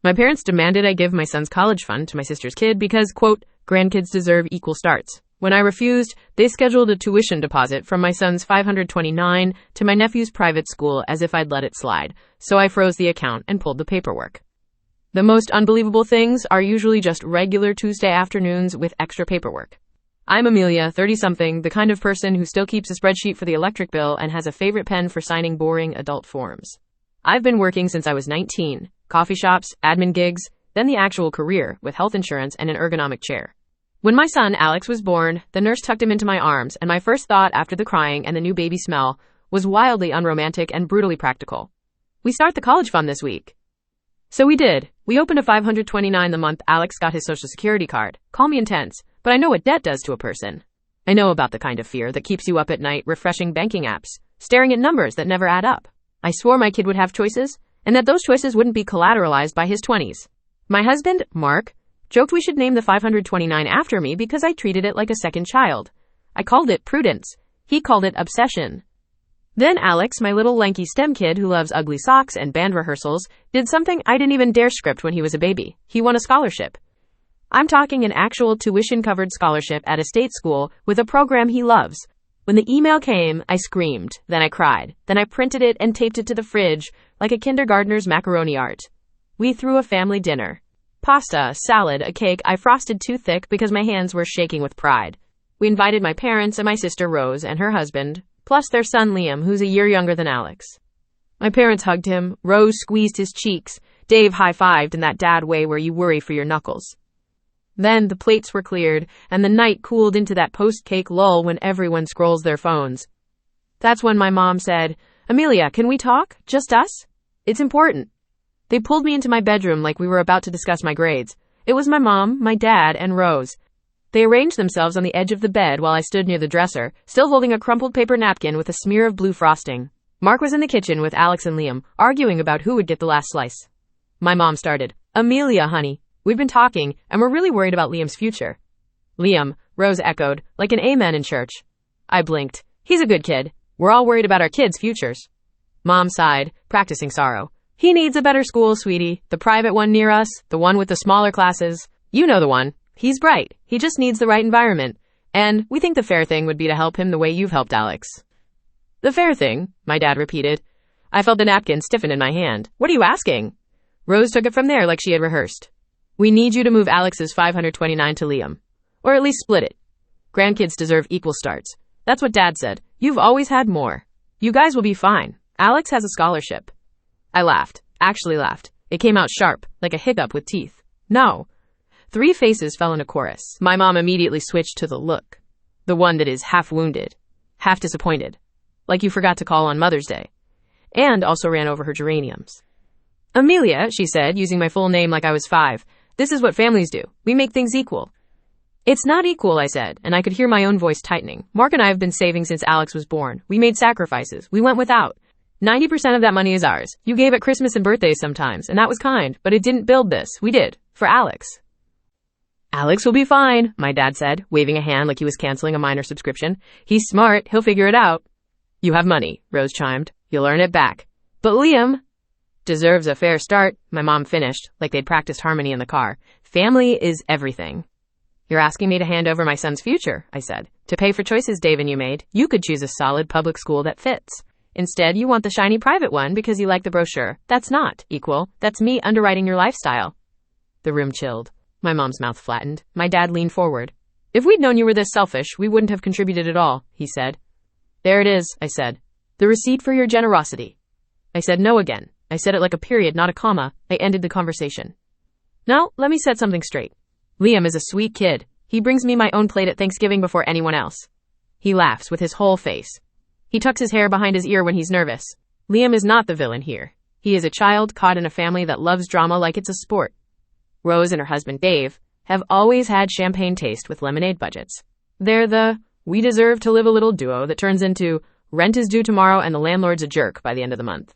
My parents demanded I give my son's college fund to my sister's kid because, quote, grandkids deserve equal starts. When I refused, they scheduled a tuition deposit from my son's $529 to my nephew's private school as if I'd let it slide, so I froze the account and pulled the paperwork. The most unbelievable things are usually just regular Tuesday afternoons with extra paperwork. I'm Amelia, 30-something, the kind of person who still keeps a spreadsheet for the electric bill and has a favorite pen for signing boring adult forms. I've been working since I was 19. Coffee shops, admin gigs, then the actual career with health insurance and an ergonomic chair. When my son, Alex, was born, the nurse tucked him into my arms, and my first thought after the crying and the new baby smell was wildly unromantic and brutally practical. We start the college fund this week. So we did. We opened a $529 the month Alex got his social security card. Call me intense, but I know what debt does to a person. I know about the kind of fear that keeps you up at night refreshing banking apps, staring at numbers that never add up. I swore my kid would have choices, and that those choices wouldn't be collateralized by his 20s. My husband, Mark, joked we should name the $529 after me because I treated it like a second child. I called it prudence. He called it obsession. Then Alex, my little lanky STEM kid who loves ugly socks and band rehearsals, did something I didn't even dare script when he was a baby. He won a scholarship. I'm talking an actual tuition-covered scholarship at a state school with a program he loves. When the email came, I screamed, then I cried, then I printed it and taped it to the fridge like a kindergartner's macaroni art. We threw a family dinner. Pasta, salad, a cake I frosted too thick because my hands were shaking with pride. We invited my parents and my sister Rose and her husband, plus their son Liam, who's a year younger than Alex. My parents hugged him, Rose squeezed his cheeks, Dave high-fived in that dad way where you worry for your knuckles. Then the plates were cleared, and the night cooled into that post-cake lull when everyone scrolls their phones. That's when my mom said, "Amelia, can we talk? Just us? It's important." They pulled me into my bedroom like we were about to discuss my grades. It was my mom, my dad, and Rose. They arranged themselves on the edge of the bed while I stood near the dresser, still holding a crumpled paper napkin with a smear of blue frosting. Mark was in the kitchen with Alex and Liam, arguing about who would get the last slice. My mom started, "Amelia, honey, we've been talking, and we're really worried about Liam's future." "Liam," Rose echoed, like an amen in church. I blinked. "He's a good kid. We're all worried about our kids' futures." Mom sighed, practicing sorrow. "He needs a better school, sweetie. The private one near us, the one with the smaller classes. You know the one. He's bright. He just needs the right environment. And we think the fair thing would be to help him the way you've helped Alex." "The fair thing," my dad repeated. I felt the napkin stiffen in my hand. "What are you asking?" Rose took it from there like she had rehearsed. "We need you to move Alex's $529 to Liam. Or at least split it. Grandkids deserve equal starts. That's what Dad said. You've always had more. You guys will be fine. Alex has a scholarship." I laughed. Actually laughed. It came out sharp, like a hiccup with teeth. "No." 3 faces fell in a chorus. My mom immediately switched to the look. The one that is half wounded, half disappointed. Like you forgot to call on Mother's Day. And also ran over her geraniums. "Amelia," she said, using my full name like I was 5. "This is what families do. We make things equal." "It's not equal," I said, and I could hear my own voice tightening. "Mark and I have been saving since Alex was born. We made sacrifices. We went without. 90% of that money is ours. You gave at Christmas and birthdays sometimes, and that was kind, but it didn't build this. We did. For Alex." "Alex will be fine," my dad said, waving a hand like he was canceling a minor subscription. "He's smart. He'll figure it out." "You have money," Rose chimed. "You'll earn it back." "But Liam deserves a fair start," my mom finished, like they'd practiced harmony in the car. "Family is everything." "You're asking me to hand over my son's future," I said. "To pay for choices Dave and you made. You could choose a solid public school that fits. Instead, you want the shiny private one because you like the brochure. That's not equal. That's me underwriting your lifestyle." The room chilled. My mom's mouth flattened. My dad leaned forward. "If we'd known you were this selfish, we wouldn't have contributed at all," he said. "There it is," I said. "The receipt for your generosity." I said no again. I said it like a period, not a comma. I ended the conversation. "Now, let me set something straight. Liam is a sweet kid. He brings me my own plate at Thanksgiving before anyone else. He laughs with his whole face. He tucks his hair behind his ear when he's nervous. Liam is not the villain here. He is a child caught in a family that loves drama like it's a sport. Rose and her husband Dave have always had champagne taste with lemonade budgets. They're the we deserve to live a little duo that turns into rent is due tomorrow and the landlord's a jerk by the end of the month.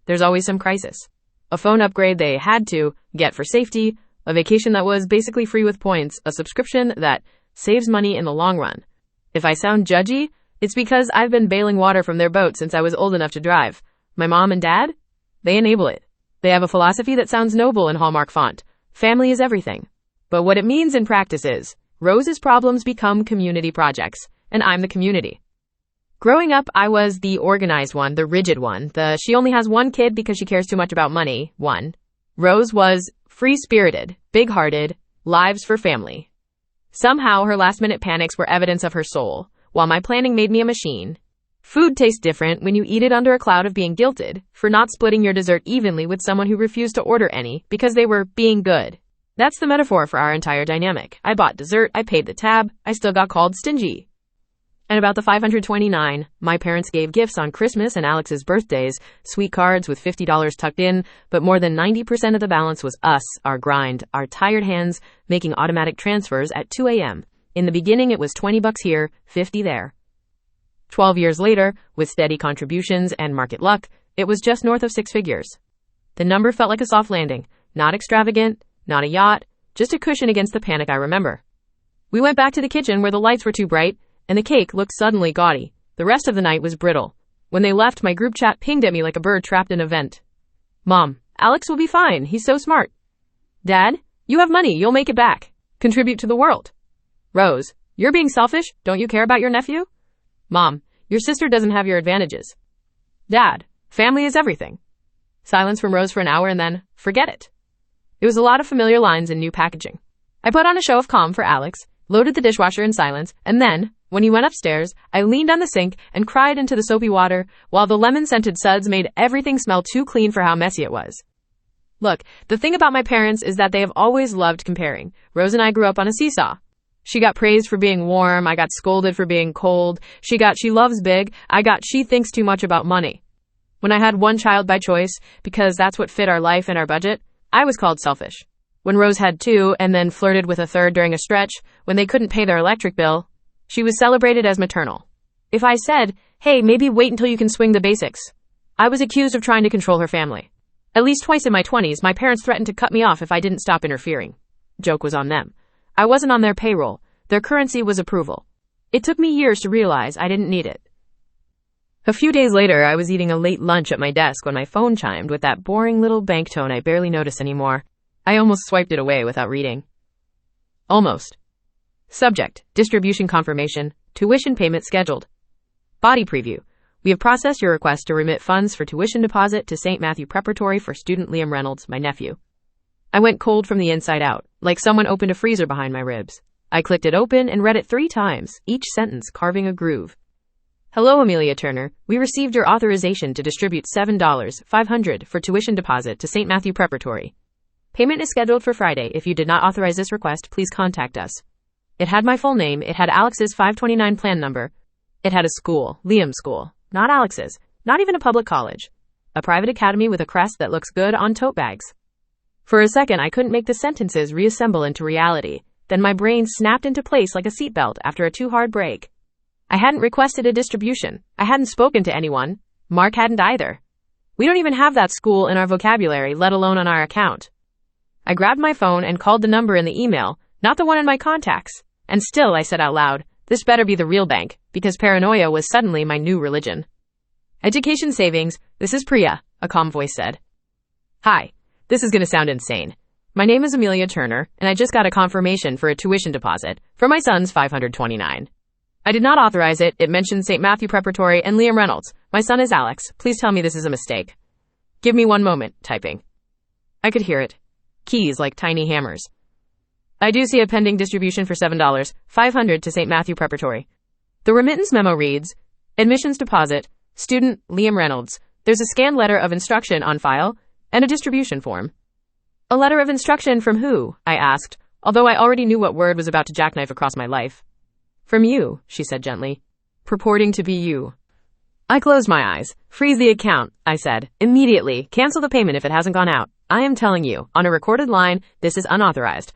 There's always some crisis. A phone upgrade they had to get for safety, a vacation that was basically free with points, a subscription that saves money in the long run. If I sound judgy, it's because I've been bailing water from their boat since I was old enough to drive. My mom and dad, they enable it. They have a philosophy that sounds noble in Hallmark font. Family is everything. But what it means in practice is, Rose's problems become community projects, and I'm the community. Growing up, I was the organized one, the rigid one, the she only has one kid because she cares too much about money one. Rose was free-spirited, big-hearted, lives for family. Somehow, her last-minute panics were evidence of her soul, while my planning made me a machine. Food tastes different when you eat it under a cloud of being guilted for not splitting your dessert evenly with someone who refused to order any because they were being good. That's the metaphor for our entire dynamic. I bought dessert, I paid the tab, I still got called stingy. And about the 529, my parents gave gifts on Christmas and Alex's birthdays, sweet cards with $50 tucked in, but more than 90% of the balance was us, our grind, our tired hands, making automatic transfers at 2 a.m. In the beginning, it was $20 here, $50 there. 12 years later, with steady contributions and market luck, it was just north of 6 figures. The number felt like a soft landing, not extravagant, not a yacht, just a cushion against the panic I remember. We went back to the kitchen where the lights were too bright, and the cake looked suddenly gaudy. The rest of the night was brittle. When they left, my group chat pinged at me like a bird trapped in a vent. Mom, Alex will be fine. He's so smart. Dad, you have money. You'll make it back. Contribute to the world. Rose, you're being selfish. Don't you care about your nephew? Mom, your sister doesn't have your advantages. Dad, family is everything. Silence from Rose for an hour and then, forget it. It was a lot of familiar lines and new packaging. I put on a show of calm for Alex, loaded the dishwasher in silence, and then, when he went upstairs, I leaned on the sink and cried into the soapy water while the lemon-scented suds made everything smell too clean for how messy it was. Look, the thing about my parents is that they have always loved comparing. Rose and I grew up on a seesaw. She got praised for being warm, I got scolded for being cold. She got she loves big, I got she thinks too much about money. When I had one child by choice, because that's what fit our life and our budget, I was called selfish. When Rose had two and then flirted with a third during a stretch, when they couldn't pay their electric bill, she was celebrated as maternal. If I said, hey, maybe wait until you can swing the basics, I was accused of trying to control her family. At least twice in my 20s, my parents threatened to cut me off if I didn't stop interfering. Joke was on them. I wasn't on their payroll. Their currency was approval. It took me years to realize I didn't need it. A few days later, I was eating a late lunch at my desk when my phone chimed with that boring little bank tone I barely notice anymore. I almost swiped it away without reading. Almost. Subject, distribution confirmation, tuition payment scheduled. Body preview. We have processed your request to remit funds for tuition deposit to St. Matthew Preparatory for student Liam Reynolds, my nephew. I went cold from the inside out, like someone opened a freezer behind my ribs. I clicked it open and read it 3 times, each sentence carving a groove. Hello, Amelia Turner. We received your authorization to distribute $7,500 for tuition deposit to St. Matthew Preparatory. Payment is scheduled for Friday. If you did not authorize this request, please contact us. It had my full name. It had Alex's 529 plan number. It had a school, Liam's school, not Alex's, not even a public college. A private academy with a crest that looks good on tote bags. For a second, I couldn't make the sentences reassemble into reality. Then my brain snapped into place like a seatbelt after a too hard break. I hadn't requested a distribution. I hadn't spoken to anyone. Mark hadn't either. We don't even have that school in our vocabulary, let alone on our account. I grabbed my phone and called the number in the email, not the one in my contacts. And still, I said out loud, this better be the real bank, because paranoia was suddenly my new religion. Education savings, this is Priya, a calm voice said. Hi, this is going to sound insane. My name is Amelia Turner, and I just got a confirmation for a tuition deposit for my son's 529. I did not authorize it. It mentioned St. Matthew Preparatory and Liam Reynolds. My son is Alex. Please tell me this is a mistake. Give me 1 moment, typing. I could hear it. Keys like tiny hammers. I do see a pending distribution for $7,500 to St. Matthew Preparatory. The remittance memo reads, admissions deposit, student Liam Reynolds. There's a scanned letter of instruction on file and a distribution form. A letter of instruction from who? I asked, although I already knew what word was about to jackknife across my life. From you, she said gently. Purporting to be you. I closed my eyes. Freeze the account, I said. Immediately. Cancel the payment if it hasn't gone out. I am telling you, on a recorded line, this is unauthorized.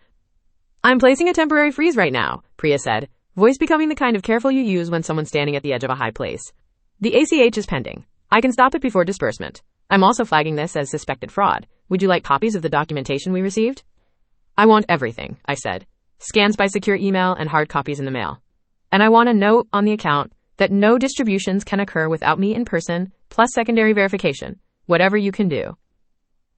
I'm placing a temporary freeze right now, Priya said, voice becoming the kind of careful you use when someone's standing at the edge of a high place. The ACH is pending. I can stop it before disbursement. I'm also flagging this as suspected fraud. Would you like copies of the documentation we received? I want everything, I said. Scans by secure email and hard copies in the mail. And I want a note on the account that no distributions can occur without me in person, plus secondary verification, whatever you can do.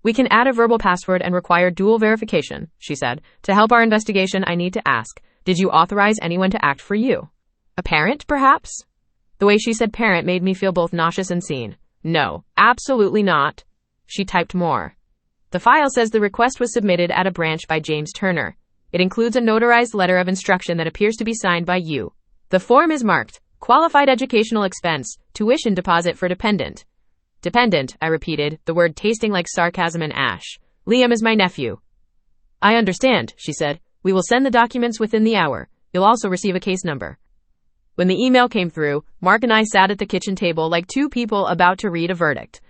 We can add a verbal password and require dual verification, she said. To help our investigation, I need to ask, did you authorize anyone to act for you? A parent, perhaps? The way she said parent made me feel both nauseous and seen. No, absolutely not. She typed more. The file says the request was submitted at a branch by James Turner. It includes a notarized letter of instruction that appears to be signed by you. The form is marked, qualified educational expense, tuition deposit for dependent. Dependent, I repeated, the word tasting like sarcasm and ash. Liam is my nephew. I understand, she said. We will send the documents within the hour. You'll also receive a case number. When the email came through, Mark and I sat at the kitchen table like two people about to read a verdict.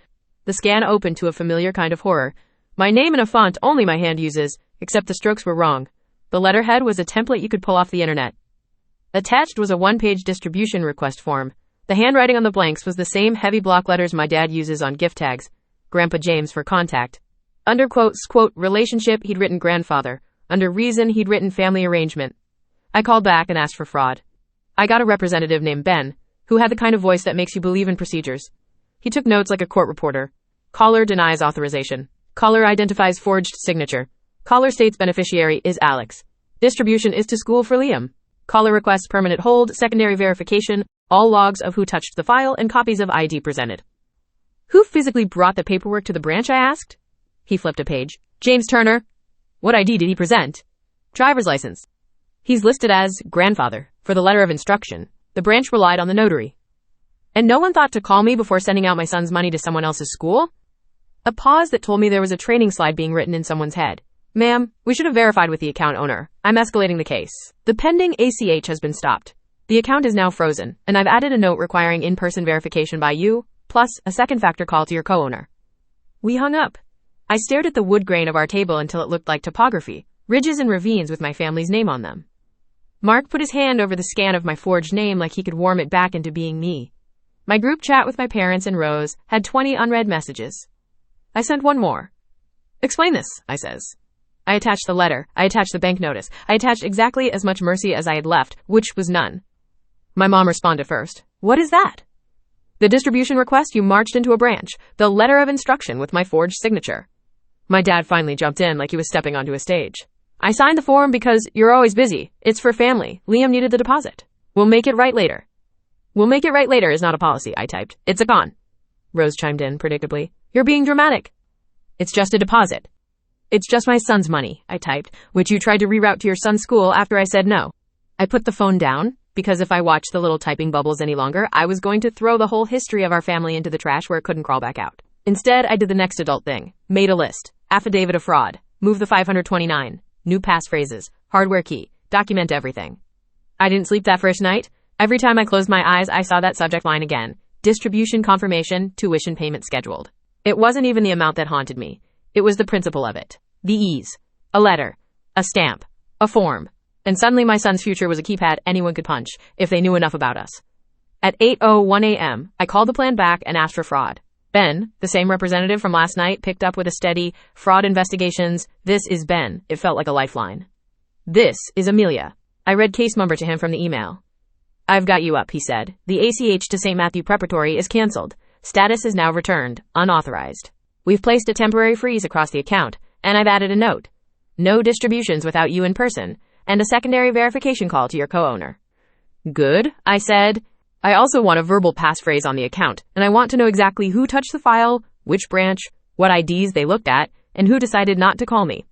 The scan opened to a familiar kind of horror. My name in a font only my hand uses, except the strokes were wrong. The letterhead was a template you could pull off the internet. Attached was a one-page distribution request form. The handwriting on the blanks was the same heavy block letters my dad uses on gift tags. Grandpa James for contact. Under quotes, quote, relationship, he'd written grandfather. Under reason, he'd written family arrangement. I called back and asked for fraud. I got a representative named Ben, who had the kind of voice that makes you believe in procedures. He took notes like a court reporter. Caller denies authorization. Caller identifies forged signature. Caller states beneficiary is Alex. Distribution is to school for Liam. Caller requests permanent hold, secondary verification, all logs of who touched the file, and copies of ID presented. Who physically brought the paperwork to the branch, I asked. He flipped a page. James Turner. What ID did he present? Driver's license. He's listed as grandfather. For the letter of instruction, the branch relied on the notary. And no one thought to call me before sending out my son's money to someone else's school? A pause that told me there was a training slide being written in someone's head. Ma'am, we should have verified with the account owner. I'm escalating the case. The pending ACH has been stopped. The account is now frozen, and I've added a note requiring in-person verification by you, plus a second factor call to your co-owner. We hung up. I stared at the wood grain of our table until it looked like topography, ridges and ravines with my family's name on them. Mark put his hand over the scan of my forged name like he could warm it back into being me. My group chat with my parents and Rose had 20 unread messages. I sent one more. Explain this, I says. I attached the letter. I attached the bank notice. I attached exactly as much mercy as I had left, which was none. My mom responded first. What is that? The distribution request you marched into a branch. The letter of instruction with my forged signature. My dad finally jumped in like he was stepping onto a stage. I signed the form because you're always busy. It's for family. Liam needed the deposit. We'll make it right later. We'll make it right later is not a policy, I typed. It's a con. Rose chimed in, predictably. You're being dramatic. It's just a deposit. It's just my son's money, I typed, which you tried to reroute to your son's school after I said no. I put the phone down, because if I watched the little typing bubbles any longer, I was going to throw the whole history of our family into the trash where it couldn't crawl back out. Instead, I did the next adult thing. Made a list. Affidavit of fraud. Move the 529. New passphrases. Hardware key. Document everything. I didn't sleep that first night. Every time I closed my eyes, I saw that subject line again. Distribution confirmation, tuition payment scheduled. It wasn't even the amount that haunted me. It was the principle of it. The ease. A letter. A stamp. A form. And suddenly my son's future was a keypad anyone could punch if they knew enough about us. At 8:01 a.m., I called the plan back and asked for fraud. Ben, the same representative from last night, picked up with a steady, fraud investigations. This is Ben. It felt like a lifeline. This is Amelia. I read case number to him from the email. I've got you up, he said. The ACH to St. Matthew Preparatory is canceled. Status is now returned, unauthorized. We've placed a temporary freeze across the account, and I've added a note. No distributions without you in person, and a secondary verification call to your co-owner. Good, I said. I also want a verbal passphrase on the account, and I want to know exactly who touched the file, which branch, what IDs they looked at, and who decided not to call me.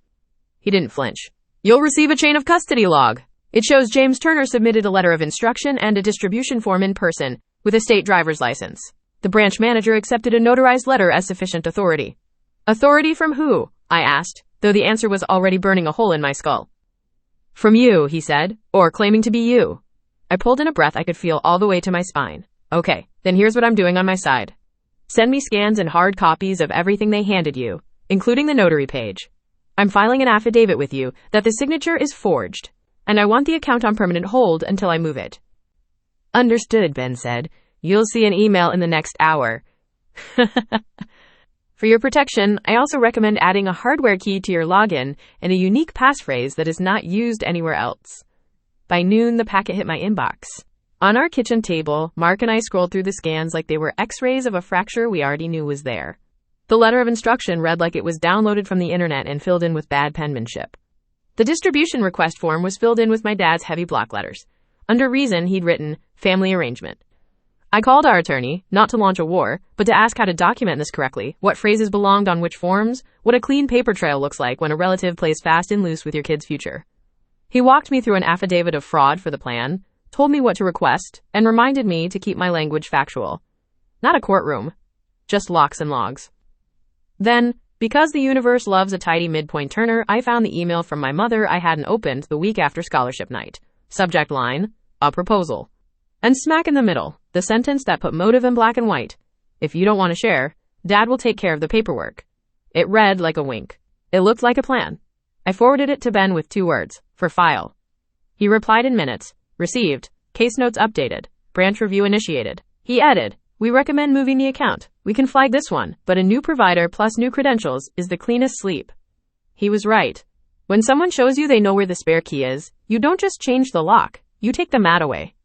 He didn't flinch. You'll receive a chain of custody log. It shows James Turner submitted a letter of instruction and a distribution form in person with a state driver's license. The branch manager accepted a notarized letter as sufficient authority. Authority from who? I asked, though the answer was already burning a hole in my skull. From you, he said, or claiming to be you. I pulled in a breath I could feel all the way to my spine. Okay, then here's what I'm doing on my side. Send me scans and hard copies of everything they handed you, including the notary page. I'm filing an affidavit with you that the signature is forged, and I want the account on permanent hold until I move it. Understood, Ben said. You'll see an email in the next hour. For your protection, I also recommend adding a hardware key to your login and a unique passphrase that is not used anywhere else. By noon, the packet hit my inbox. On our kitchen table, Mark and I scrolled through the scans like they were x-rays of a fracture we already knew was there. The letter of instruction read like it was downloaded from the internet and filled in with bad penmanship. The distribution request form was filled in with my dad's heavy block letters. Under reason, he'd written, family arrangement. I called our attorney, not to launch a war, but to ask how to document this correctly, what phrases belonged on which forms, what a clean paper trail looks like when a relative plays fast and loose with your kid's future. He walked me through an affidavit of fraud for the plan, told me what to request, and reminded me to keep my language factual. Not a courtroom, just locks and logs. Then, because the universe loves a tidy midpoint turner, I found the email from my mother I hadn't opened the week after scholarship night. Subject line, a proposal. And smack in the middle, the sentence that put motive in black and white. If you don't want to share, Dad will take care of the paperwork. It read like a wink. It looked like a plan. I forwarded it to Ben with 2 words, for file. He replied in minutes, received, case notes updated, branch review initiated. He added, we recommend moving the account. We can flag this one, but a new provider plus new credentials is the cleanest sleep. He was right. When someone shows you they know where the spare key is, you don't just change the lock, you take the mat away.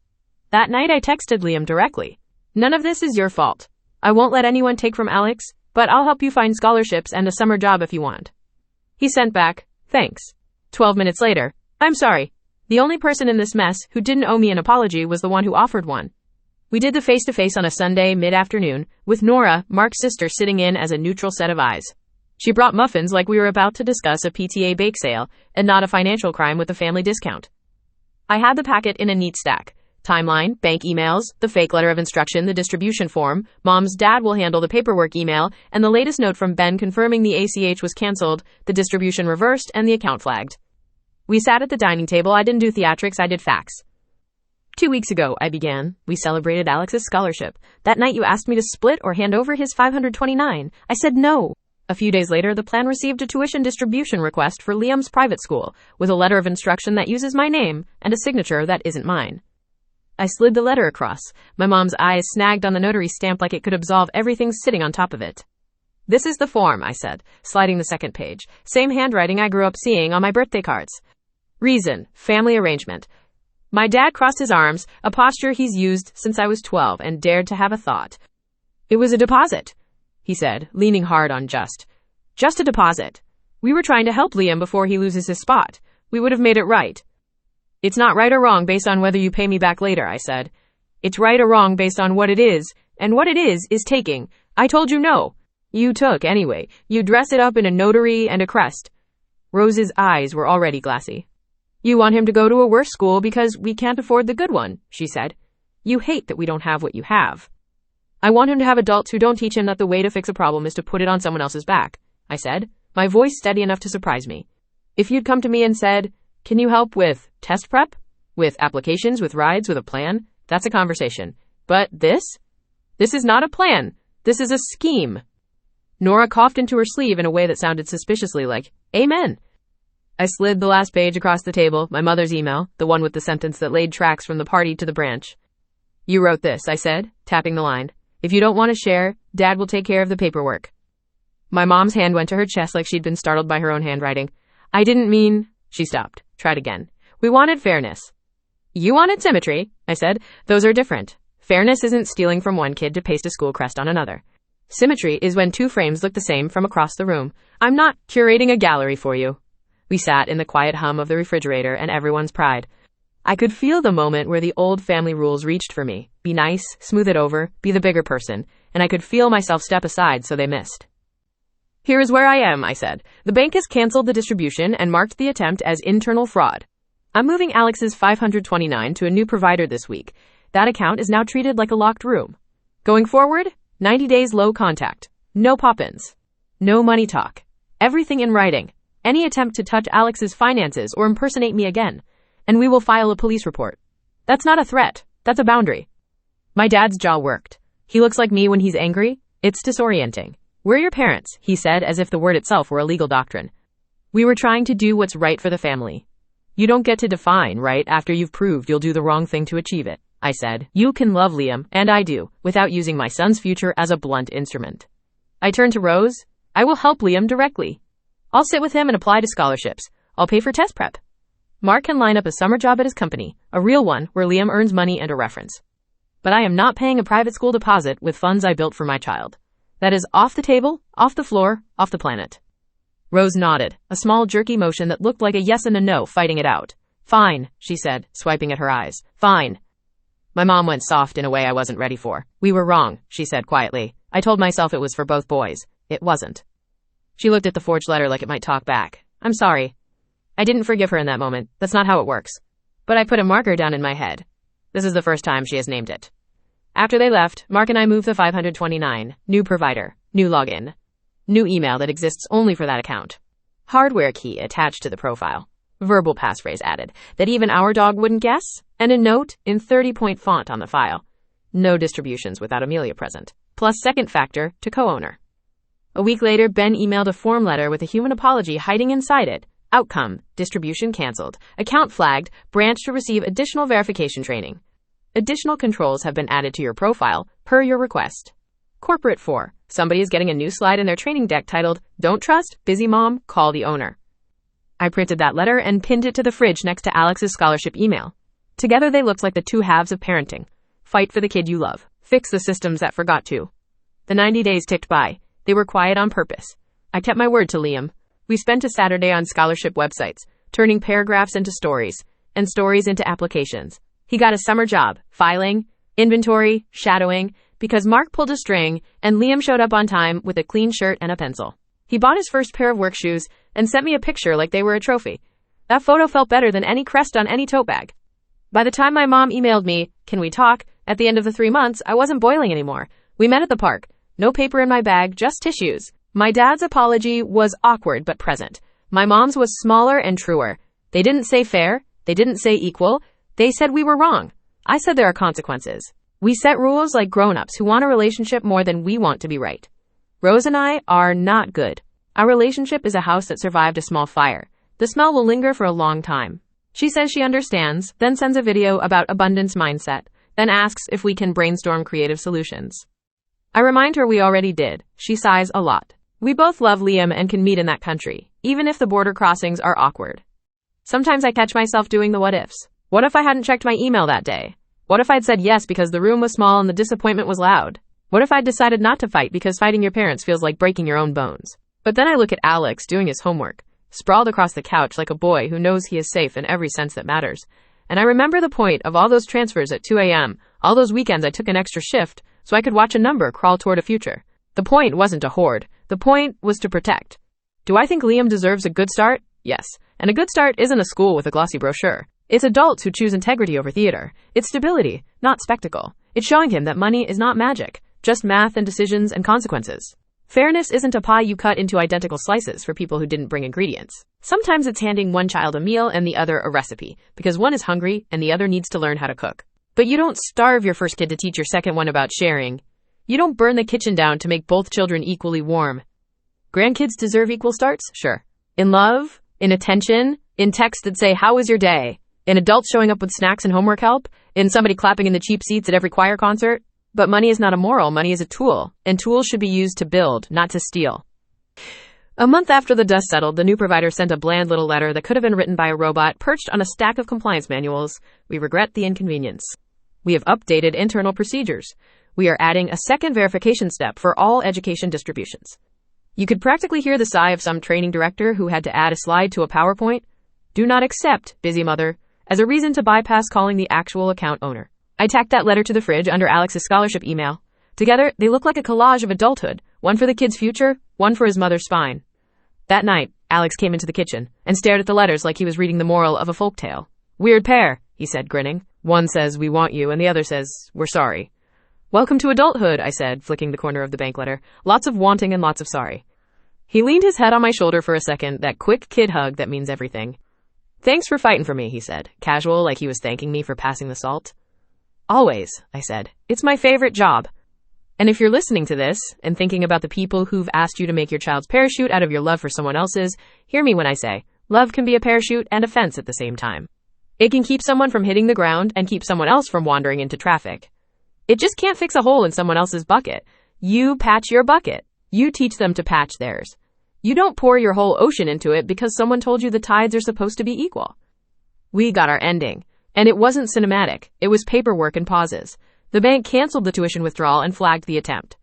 That night I texted Liam directly. None of this is your fault. I won't let anyone take from Alex, but I'll help you find scholarships and a summer job if you want. He sent back, thanks. 12 minutes later, I'm sorry. The only person in this mess who didn't owe me an apology was the one who offered one. We did the face-to-face on a Sunday mid-afternoon, with Nora, Mark's sister, sitting in as a neutral set of eyes. She brought muffins like we were about to discuss a PTA bake sale, and not a financial crime with a family discount. I had the packet in a neat stack. Timeline, bank emails, the fake letter of instruction, the distribution form, Mom's dad will handle the paperwork email, and the latest note from Ben confirming the ACH was canceled, the distribution reversed, and the account flagged. We sat at the dining table. I didn't do theatrics, I did facts. 2 weeks ago, I began. We celebrated Alex's scholarship. That night you asked me to split or hand over his $529. I said no. A few days later, the plan received a tuition distribution request for Liam's private school, with a letter of instruction that uses my name and a signature that isn't mine. I slid the letter across. My mom's eyes snagged on the notary stamp like it could absolve everything sitting on top of it. This is the form, I said, sliding the second page. Same handwriting I grew up seeing on my birthday cards. Reason, family arrangement. My dad crossed his arms, a posture he's used since I was 12, and dared to have a thought. It was a deposit, he said, leaning hard on just a deposit. We were trying to help Liam before he loses his spot. We would have made it right. It's not right or wrong based on whether you pay me back later, I said. It's right or wrong based on what it is, and what it is taking. I told you no. You took anyway. You dress it up in a notary and a crest. Rose's eyes were already glassy. You want him to go to a worse school because we can't afford the good one, she said. You hate that we don't have what you have. I want him to have adults who don't teach him that the way to fix a problem is to put it on someone else's back, I said, my voice steady enough to surprise me. If you'd come to me and said, can you help with test prep? With applications, with rides, with a plan? That's a conversation. But this? This is not a plan. This is a scheme. Nora coughed into her sleeve in a way that sounded suspiciously like, Amen. I slid the last page across the table, my mother's email, the one with the sentence that laid tracks from the party to the branch. You wrote this, I said, tapping the line. If you don't want to share, Dad will take care of the paperwork. My mom's hand went to her chest like she'd been startled by her own handwriting. I didn't mean... She stopped. Tried again. We wanted fairness. You wanted symmetry, I said. Those are different. Fairness isn't stealing from one kid to paste a school crest on another. Symmetry is when 2 frames look the same from across the room. I'm not curating a gallery for you. We sat in the quiet hum of the refrigerator and everyone's pride. I could feel the moment where the old family rules reached for me. Be nice, smooth it over, be the bigger person, and I could feel myself step aside so they missed. Here is where I am, I said. The bank has canceled the distribution and marked the attempt as internal fraud. I'm moving Alex's $529 to a new provider this week. That account is now treated like a locked room. Going forward, 90 days low contact. No pop-ins. No money talk. Everything in writing. Any attempt to touch Alex's finances or impersonate me again, and we will file a police report. That's not a threat. That's a boundary. My dad's jaw worked. He looks like me when he's angry. It's disorienting. We're your parents, he said, as if the word itself were a legal doctrine. We were trying to do what's right for the family. You don't get to define right after you've proved you'll do the wrong thing to achieve it, I said. You can love Liam, and I do, without using my son's future as a blunt instrument. I turned to Rose. I will help Liam directly. I'll sit with him and apply to scholarships. I'll pay for test prep. Mark can line up a summer job at his company, a real one where Liam earns money and a reference. But I am not paying a private school deposit with funds I built for my child. That is off the table, off the floor, off the planet. Rose nodded, a small jerky motion that looked like a yes and a no fighting it out. Fine, she said, swiping at her eyes. Fine. My mom went soft in a way I wasn't ready for. We were wrong, she said quietly. I told myself it was for both boys. It wasn't. She looked at the forged letter like it might talk back. I'm sorry. I didn't forgive her in that moment. That's not how it works. But I put a marker down in my head. This is the first time she has named it. After they left, Mark and I moved the 529. New provider. New login. New email that exists only for that account. Hardware key attached to the profile. Verbal passphrase added that even our dog wouldn't guess. And a note in 30-point font on the file. No distributions without Amelia present. Plus second factor to co-owner. A week later, Ben emailed a form letter with a human apology hiding inside it. Outcome, distribution canceled. Account flagged, branch to receive additional verification training. Additional controls have been added to your profile, per your request. Corporate 4, somebody is getting a new slide in their training deck titled, Don't Trust, Busy Mom, Call the Owner. I printed that letter and pinned it to the fridge next to Alex's scholarship email. Together they looked like the two halves of parenting. Fight for the kid you love. Fix the systems that forgot to. The 90 days ticked by. They were quiet on purpose. I kept my word to Liam. We spent a Saturday on scholarship websites, turning paragraphs into stories, and stories into applications. He got a summer job, filing, inventory, shadowing, because Mark pulled a string, and Liam showed up on time with a clean shirt and a pencil. He bought his first pair of work shoes and sent me a picture like they were a trophy. That photo felt better than any crest on any tote bag. By the time my mom emailed me, can we talk? At the end of the 3 months, I wasn't boiling anymore. We met at the park. No paper in my bag, just tissues. My dad's apology was awkward but present. My mom's was smaller and truer. They didn't say fair. They didn't say equal. They said we were wrong. I said there are consequences. We set rules like grown-ups who want a relationship more than we want to be right. Rose and I are not good. Our relationship is a house that survived a small fire. The smell will linger for a long time. She says she understands, then sends a video about abundance mindset, then asks if we can brainstorm creative solutions. I remind her we already did. She sighs a lot. We both love Liam and can meet in that country, even if the border crossings are awkward. Sometimes I catch myself doing the what-ifs. What if I hadn't checked my email that day? What if I'd said yes because the room was small and the disappointment was loud? What if I'd decided not to fight because fighting your parents feels like breaking your own bones? But then I look at Alex doing his homework, sprawled across the couch like a boy who knows he is safe in every sense that matters. And I remember the point of all those transfers at 2 a.m., all those weekends I took an extra shift so I could watch a number crawl toward a future. The point wasn't to hoard. The point was to protect. Do I think Liam deserves a good start? Yes. And a good start isn't a school with a glossy brochure. It's adults who choose integrity over theater. It's stability, not spectacle. It's showing him that money is not magic, just math and decisions and consequences. Fairness isn't a pie you cut into identical slices for people who didn't bring ingredients. Sometimes it's handing one child a meal and the other a recipe, because one is hungry and the other needs to learn how to cook. But you don't starve your first kid to teach your second one about sharing. You don't burn the kitchen down to make both children equally warm. Grandkids deserve equal starts? Sure. In love? In attention? In texts that say, how was your day? In adults showing up with snacks and homework help? In somebody clapping in the cheap seats at every choir concert? But money is not immoral. Money is a tool, and tools should be used to build, not to steal. A month after the dust settled, the new provider sent a bland little letter that could have been written by a robot perched on a stack of compliance manuals. We regret the inconvenience. We have updated internal procedures. We are adding a second verification step for all education distributions. You could practically hear the sigh of some training director who had to add a slide to a PowerPoint. Do not accept, busy mother, as a reason to bypass calling the actual account owner. I tacked that letter to the fridge under Alex's scholarship email. Together, they look like a collage of adulthood, one for the kid's future, one for his mother's spine. That night, Alex came into the kitchen and stared at the letters like he was reading the moral of a folktale. Weird pair, he said, grinning. One says, we want you, and the other says, we're sorry. Welcome to adulthood, I said, flicking the corner of the bank letter. Lots of wanting and lots of sorry. He leaned his head on my shoulder for a second, that quick kid hug that means everything. Thanks for fighting for me, he said, casual like he was thanking me for passing the salt. Always, I said. It's my favorite job. And if you're listening to this and thinking about the people who've asked you to make your child's parachute out of your love for someone else's, hear me when I say, love can be a parachute and a fence at the same time. It can keep someone from hitting the ground and keep someone else from wandering into traffic. It just can't fix a hole in someone else's bucket. You patch your bucket. You teach them to patch theirs. You don't pour your whole ocean into it because someone told you the tides are supposed to be equal. We got our ending. And it wasn't cinematic. It was paperwork and pauses. The bank canceled the tuition withdrawal and flagged the attempt.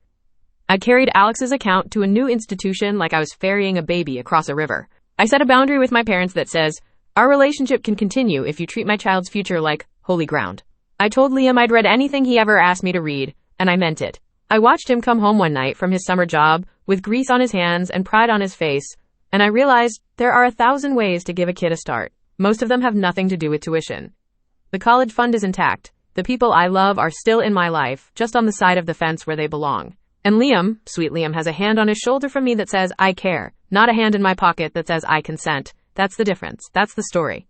I carried Alex's account to a new institution like I was ferrying a baby across a river. I set a boundary with my parents that says, our relationship can continue if you treat my child's future like holy ground. I told Liam I'd read anything he ever asked me to read, and I meant it. I watched him come home one night from his summer job with grease on his hands and pride on his face, and I realized there are 1,000 ways to give a kid a start. Most of them have nothing to do with tuition. The college fund is intact. The people I love are still in my life, just on the side of the fence where they belong. And Liam, sweet Liam, has a hand on his shoulder from me that says, I care, not a hand in my pocket that says, I consent. That's the difference. That's the story.